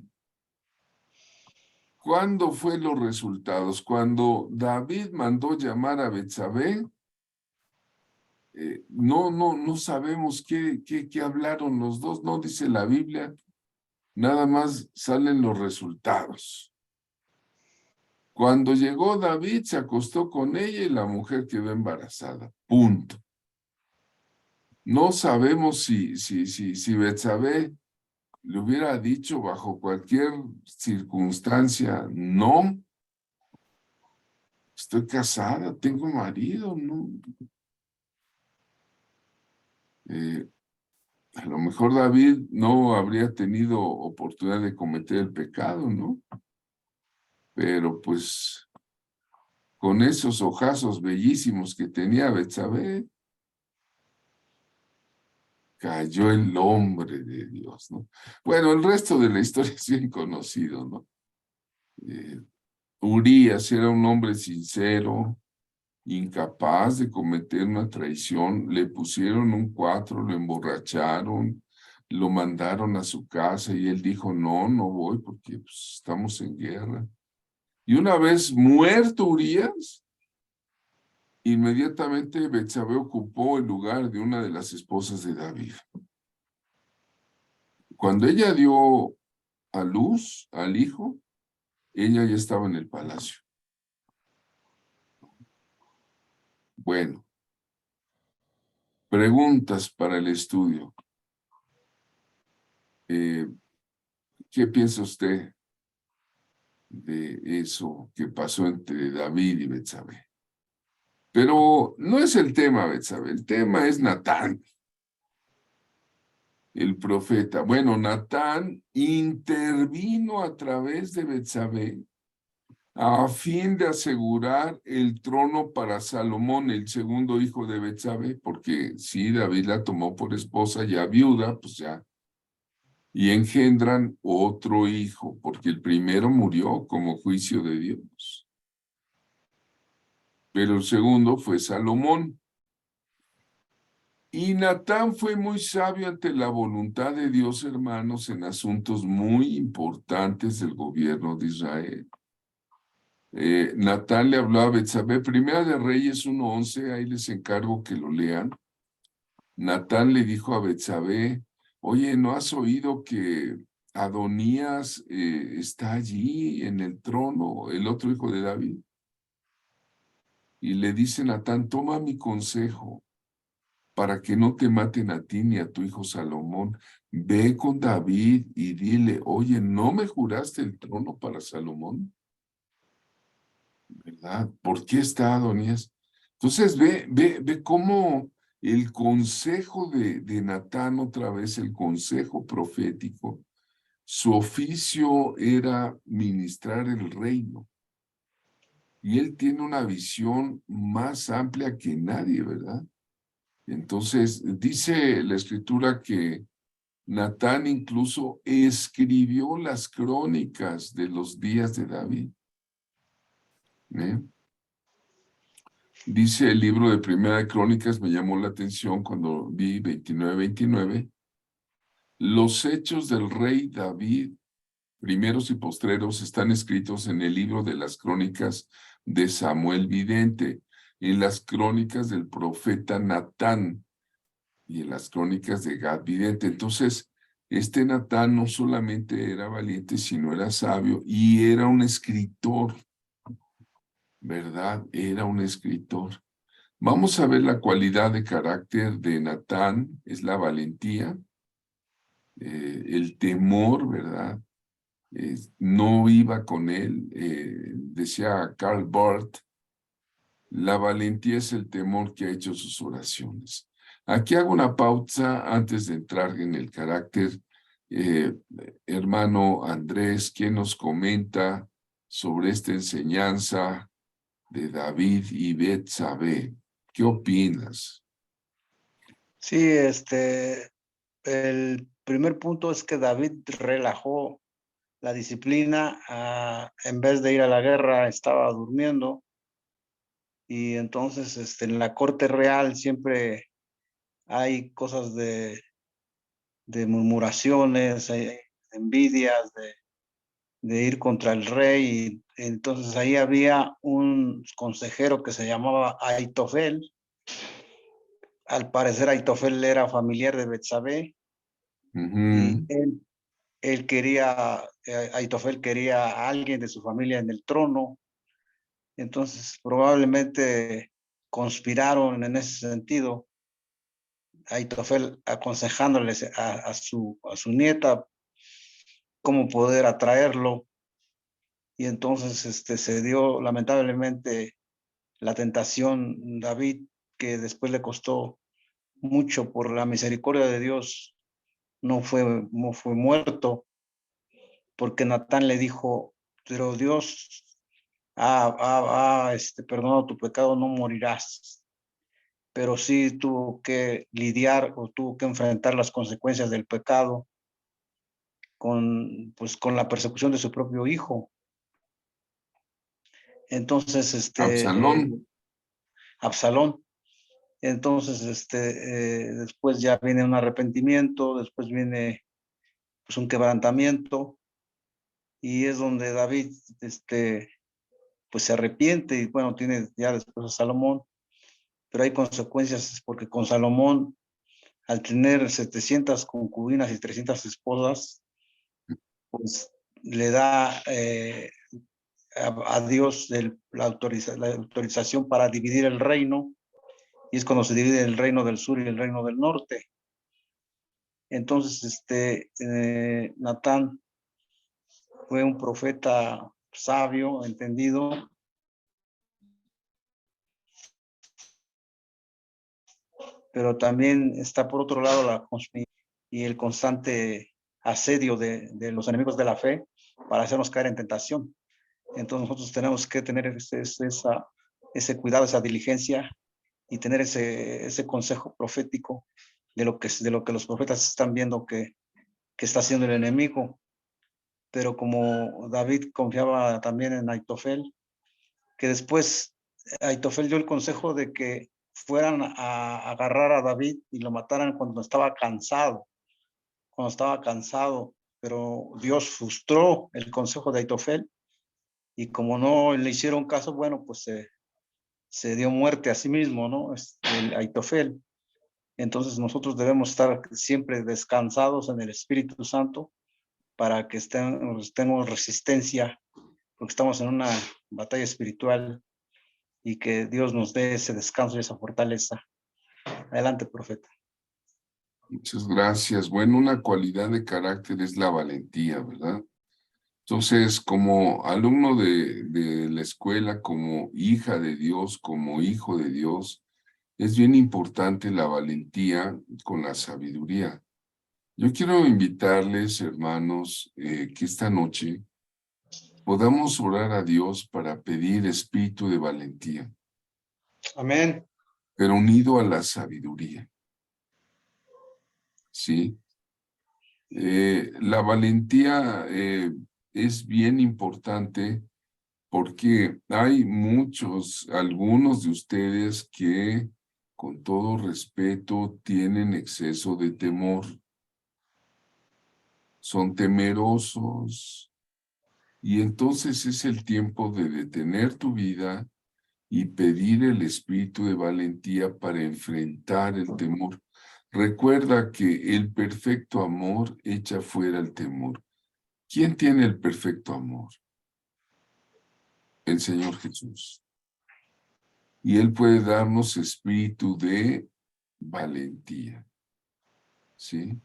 ¿Cuándo fue los resultados? Cuando David mandó llamar a Betsabé, no sabemos qué hablaron los dos, no dice la Biblia, nada más salen los resultados. Cuando llegó David, se acostó con ella y la mujer quedó embarazada. Punto. No sabemos si Betsabé le hubiera dicho bajo cualquier circunstancia, no, estoy casada, tengo marido, no. A lo mejor David no habría tenido oportunidad de cometer el pecado, ¿no? Pero pues con esos ojazos bellísimos que tenía Betsabé, cayó el hombre de Dios, ¿no? Bueno, el resto de la historia es bien conocido, ¿no? Eh, Urías era un hombre sincero, incapaz de cometer una traición, le pusieron un 4, lo emborracharon, lo mandaron a su casa y él dijo, no voy porque pues, estamos en guerra. Y una vez muerto Urías, inmediatamente Betsabé ocupó el lugar de una de las esposas de David. Cuando ella dio a luz al hijo, ella ya estaba en el palacio. Bueno, preguntas para el estudio. ¿Qué piensa usted de eso que pasó entre David y Betsabé? Pero no es el tema, Betsabé, el tema es Natán, el profeta. Bueno, Natán intervino a través de Betsabé a fin de asegurar el trono para Salomón, el segundo hijo de Betsabé, porque si David la tomó por esposa, ya viuda, pues ya, y engendran otro hijo, porque el primero murió como juicio de Dios. Pero el segundo fue Salomón. Y Natán fue muy sabio ante la voluntad de Dios, hermanos, en asuntos muy importantes del gobierno de Israel. Natán le habló a Betsabé, Primera de Reyes 1:11, ahí les encargo que lo lean. Natán le dijo a Betsabé, oye, ¿no has oído que Adonías está allí en el trono, el otro hijo de David? Y le dice Natán, toma mi consejo para que no te maten a ti ni a tu hijo Salomón. Ve con David y dile, oye, ¿no me juraste el trono para Salomón? ¿Verdad? ¿Por qué está Adonías? Entonces ve cómo el consejo de Natán, otra vez el consejo profético, su oficio era ministrar el reino. Y él tiene una visión más amplia que nadie, ¿verdad? Entonces, dice la escritura que Natán incluso escribió las crónicas de los días de David. ¿Eh? Dice el libro de Primera de Crónicas, me llamó la atención cuando vi 29-29, los hechos del rey David, primeros y postreros, están escritos en el libro de las crónicas de Samuel Vidente, en las crónicas del profeta Natán y en las crónicas de Gad Vidente. Entonces, este Natán no solamente era valiente, sino era sabio y era un escritor, ¿verdad? Era un escritor. Vamos a ver la cualidad de carácter de Natán, es la valentía, el temor, ¿verdad? No iba con él, decía Karl Barth, la valentía es el temor que ha hecho sus oraciones. Aquí hago una pausa antes de entrar en el carácter. Hermano Andrés, ¿quién nos comenta sobre esta enseñanza de David y Betsabé? ¿Qué opinas? Sí, el primer punto es que David relajó la disciplina, en vez de ir a la guerra estaba durmiendo, y entonces en la corte real siempre hay cosas de murmuraciones, hay envidias, de ir contra el rey, y entonces ahí había un consejero que se llamaba Aitofel. Al parecer Aitofel era familiar de Betsabé, y Ujú. él quería, Aitofel quería a alguien de su familia en el trono. Entonces probablemente conspiraron en ese sentido, Aitofel aconsejándoles a su nieta cómo poder atraerlo, y entonces se dio lamentablemente la tentación David, que después le costó mucho. Por la misericordia de Dios no fue muerto, porque Natán le dijo, pero Dios ha perdonado tu pecado, no morirás. Pero sí tuvo que lidiar o tuvo que enfrentar las consecuencias del pecado con la persecución de su propio hijo. Entonces, Absalón. Absalón. Entonces, después ya viene un arrepentimiento, después viene pues un quebrantamiento, y es donde David, pues se arrepiente, y bueno, tiene ya después a Salomón, pero hay consecuencias, porque con Salomón, al tener 700 concubinas y 300 esposas, pues le da a Dios la autorización para dividir el reino, y es cuando se divide el reino del sur y el reino del norte. Entonces, Natán fue un profeta sabio, entendido, pero también está por otro lado la conspiración y el constante asedio de los enemigos de la fe para hacernos caer en tentación. Entonces nosotros tenemos que tener ese cuidado, esa diligencia, y tener ese consejo profético de lo que los profetas están viendo que está haciendo el enemigo. Pero como David confiaba también en Aitofel, que después Aitofel dio el consejo de que fueran a agarrar a David y lo mataran cuando estaba cansado, pero Dios frustró el consejo de Aitofel, y como no le hicieron caso, bueno, pues se dio muerte a sí mismo, ¿no? El Aitofel. Entonces nosotros debemos estar siempre descansados en el Espíritu Santo para que tengamos resistencia, porque estamos en una batalla espiritual, y que Dios nos dé ese descanso y esa fortaleza. Adelante, profeta. Muchas gracias. Bueno, una cualidad de carácter es la valentía, ¿verdad? Entonces, como alumno de la escuela, como hija de Dios, como hijo de Dios, es bien importante la valentía con la sabiduría. Yo quiero invitarles, hermanos, que esta noche podamos orar a Dios para pedir espíritu de valentía. Amén. pero unido a la sabiduría, ¿sí? La valentía es bien importante porque hay algunos de ustedes que, con todo respeto, tienen exceso de temor, son temerosos, y entonces es el tiempo de detener tu vida y pedir el espíritu de valentía para enfrentar el temor. Recuerda que el perfecto amor echa fuera el temor. ¿Quién tiene el perfecto amor? El Señor Jesús. Y Él puede darnos espíritu de valentía, ¿sí?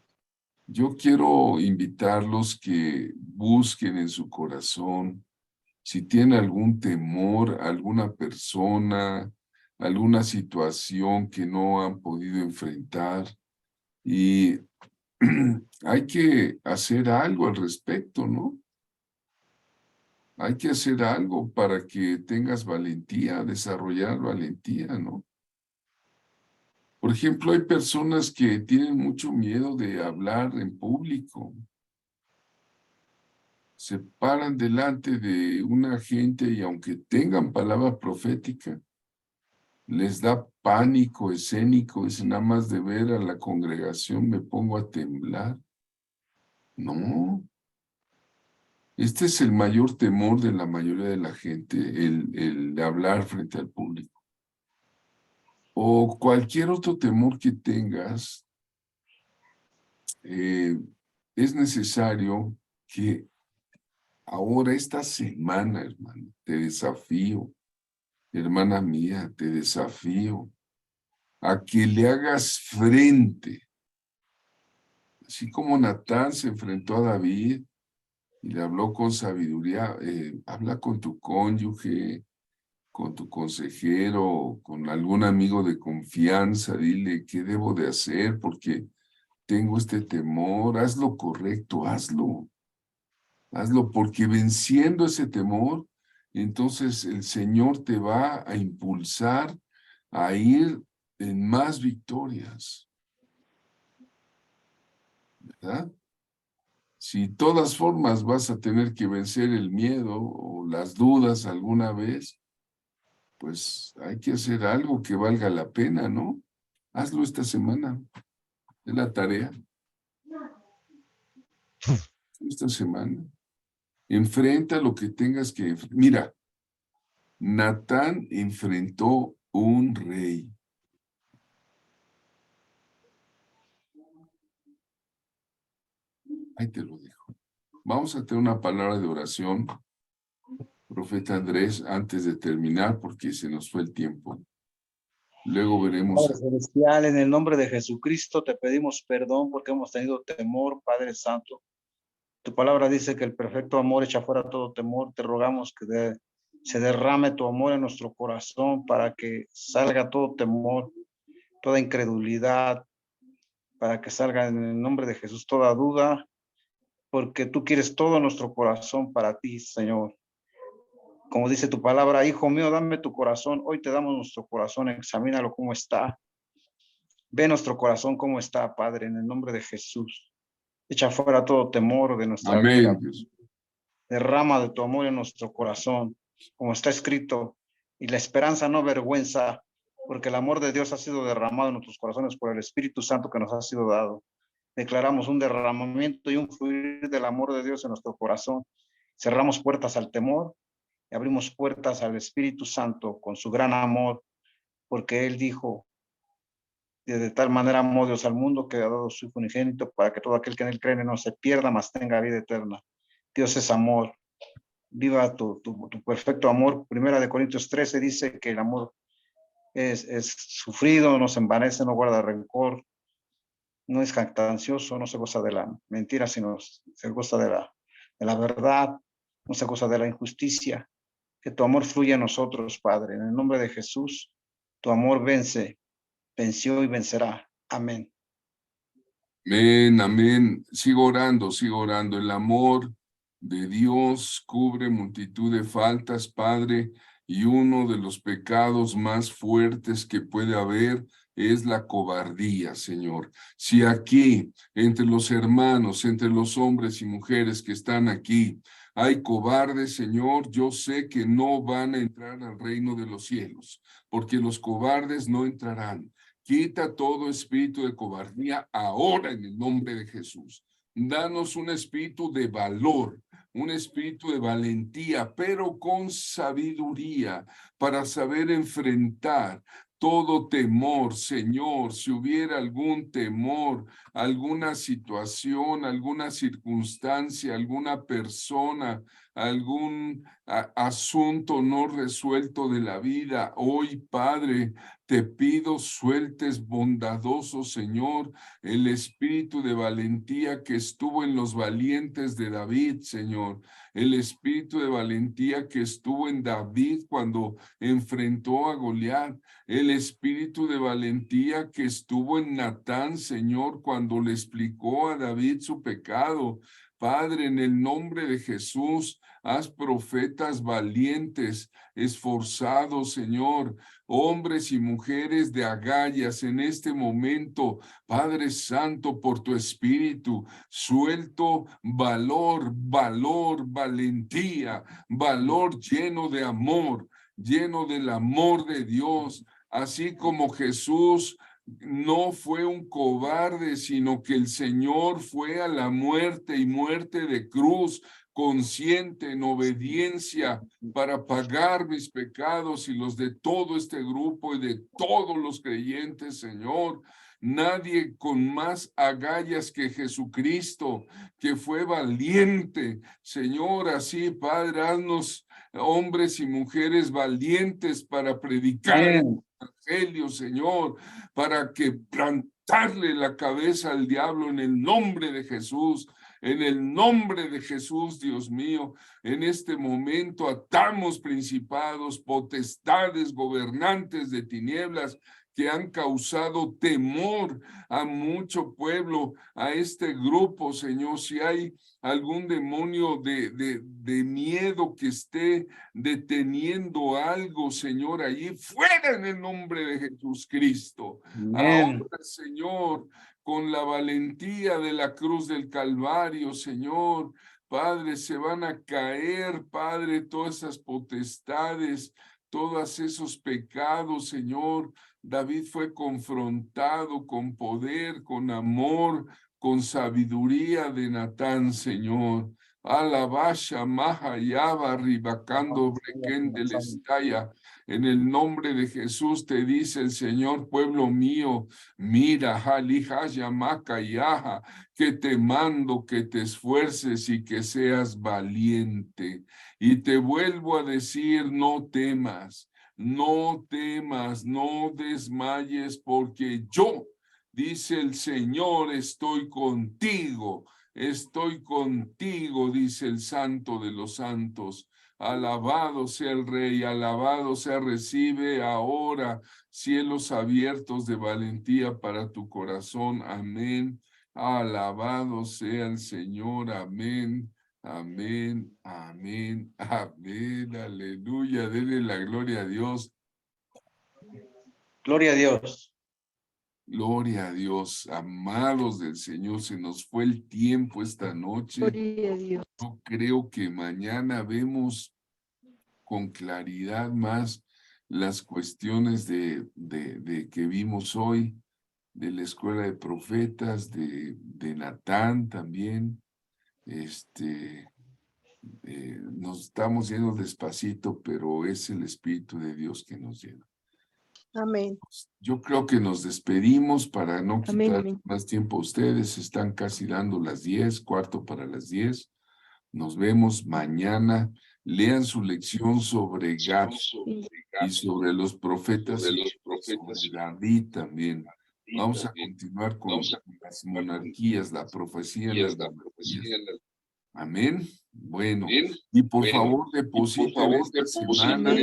Yo quiero invitarlos que busquen en su corazón si tienen algún temor, alguna persona, alguna situación que no han podido enfrentar, y hay que hacer algo al respecto, ¿no? Hay que hacer algo para que tengas valentía, desarrollar valentía, ¿no? Por ejemplo, hay personas que tienen mucho miedo de hablar en público. Se paran delante de una gente y aunque tengan palabra profética, les da pánico escénico, es nada más de ver a la congregación me pongo a temblar. No, este es el mayor temor de la mayoría de la gente, el de hablar frente al público. O cualquier otro temor que tengas, es necesario que ahora esta semana, hermano, te desafío, hermana mía, te desafío a que le hagas frente. Así como Natán se enfrentó a David y le habló con sabiduría, habla con tu cónyuge, con tu consejero, con algún amigo de confianza, dile qué debo de hacer porque tengo este temor, haz lo correcto, hazlo porque venciendo ese temor, entonces el Señor te va a impulsar a ir en más victorias, ¿verdad? Si de todas formas vas a tener que vencer el miedo o las dudas alguna vez, pues hay que hacer algo que valga la pena, ¿no? Hazlo esta semana, es la tarea, esta semana. Enfrenta lo que tengas que... Mira, Natán enfrentó un rey. Ahí te lo dejo. Vamos a tener una palabra de oración, profeta Andrés, antes de terminar, porque se nos fue el tiempo. Luego veremos. Padre celestial, en el nombre de Jesucristo te pedimos perdón porque hemos tenido temor, Padre Santo. Tu palabra dice que el perfecto amor echa fuera todo temor. Te rogamos que se derrame tu amor en nuestro corazón para que salga todo temor, toda incredulidad, para que salga en el nombre de Jesús toda duda, porque tú quieres todo nuestro corazón para ti, Señor. Como dice tu palabra, hijo mío, dame tu corazón. Hoy te damos nuestro corazón, examínalo cómo está. Ve nuestro corazón cómo está, Padre, en el nombre de Jesús. Echa fuera todo temor de nuestra vida. Amén, Jesús. Derrama de tu amor en nuestro corazón, como está escrito, y la esperanza no avergüenza, porque el amor de Dios ha sido derramado en nuestros corazones por el Espíritu Santo que nos ha sido dado. Declaramos un derramamiento y un fluir del amor de Dios en nuestro corazón. Cerramos puertas al temor y abrimos puertas al Espíritu Santo con su gran amor, porque Él dijo, de tal manera amó Dios al mundo que ha dado su Hijo unigénito para que todo aquel que en él cree no se pierda, mas tenga vida eterna. Dios es amor. Viva tu perfecto amor. Primera de Corintios 13 dice que el amor es sufrido, no se envanece, no guarda rencor, no es jactancioso, no se goza de la mentira, sino se goza de la verdad, no se goza de la injusticia. Que tu amor fluya en nosotros, Padre. En el nombre de Jesús, tu amor venció y vencerá. Amén. Amén, amén. Sigo orando, sigo orando. El amor de Dios cubre multitud de faltas, Padre, y uno de los pecados más fuertes que puede haber es la cobardía, Señor. Si aquí, entre los hermanos, entre los hombres y mujeres que están aquí, hay cobardes, Señor, yo sé que no van a entrar al reino de los cielos, porque los cobardes no entrarán. Quita todo espíritu de cobardía ahora en el nombre de Jesús. Danos un espíritu de valor, un espíritu de valentía, pero con sabiduría para saber enfrentar todo temor, Señor. Si hubiera algún temor, alguna situación, alguna circunstancia, alguna persona, algún asunto no resuelto de la vida, hoy, Padre, te pido sueltes bondadoso, Señor, el espíritu de valentía que estuvo en los valientes de David, Señor, el espíritu de valentía que estuvo en David cuando enfrentó a Goliat, el espíritu de valentía que estuvo en Natán, Señor, cuando le explicó a David su pecado. Padre, en el nombre de Jesús, haz profetas valientes, esforzados, Señor, hombres y mujeres de agallas en este momento. Padre Santo, por tu espíritu, suelto valor, valentía, valor lleno de amor, lleno del amor de Dios, así como Jesús no fue un cobarde, sino que el Señor fue a la muerte y muerte de cruz, consciente en obediencia para pagar mis pecados y los de todo este grupo y de todos los creyentes, Señor. Nadie con más agallas que Jesucristo, que fue valiente. Señor, así, Padre, haznos hombres y mujeres valientes para predicar el Evangelio, Señor, para que plantarle la cabeza al diablo en el nombre de Jesús. En el nombre de Jesús, Dios mío, en este momento atamos principados, potestades, gobernantes de tinieblas que han causado temor a mucho pueblo, a este grupo, Señor. Si hay algún demonio de miedo que esté deteniendo algo, Señor, allí, fuera en el nombre de Jesús Cristo. Ahora, Señor, con la valentía de la cruz del Calvario, Señor, Padre, se van a caer, Padre, todas esas potestades, todos esos pecados, Señor. David fue confrontado con poder, con amor, con sabiduría de Natán, Señor. Alabasha, Mahayaba, Ribacando, Brequén del Estaya. En el nombre de Jesús te dice el Señor, pueblo mío, mira, Jalihaya, Macayaha, que te mando que te esfuerces y que seas valiente. Y te vuelvo a decir, no temas, no temas, no desmayes, porque yo, dice el Señor, estoy contigo, dice el Santo de los Santos. Alabado sea el Rey, alabado sea, recibe ahora cielos abiertos de valentía para tu corazón. Amén. Alabado sea el Señor. Amén. Amén, amén, amén, aleluya. Denle la gloria a Dios. Gloria a Dios. Gloria a Dios, amados del Señor. Se nos fue el tiempo esta noche. Gloria a Dios. Yo creo que mañana vemos con claridad más las cuestiones de que vimos hoy, de la escuela de profetas, de Natán también. Nos estamos yendo despacito, pero es el Espíritu de Dios que nos llena. Amén. Yo creo que nos despedimos para no quitar Amén. más tiempo a ustedes. Están casi dando las 10, cuarto para las 10. Nos vemos mañana. Lean su lección sobre Gad y sobre los profetas y sobre David también. Vamos a continuar con las monarquías, la profecía en las monarquías. Amén. Bueno, y por favor depositen esta semana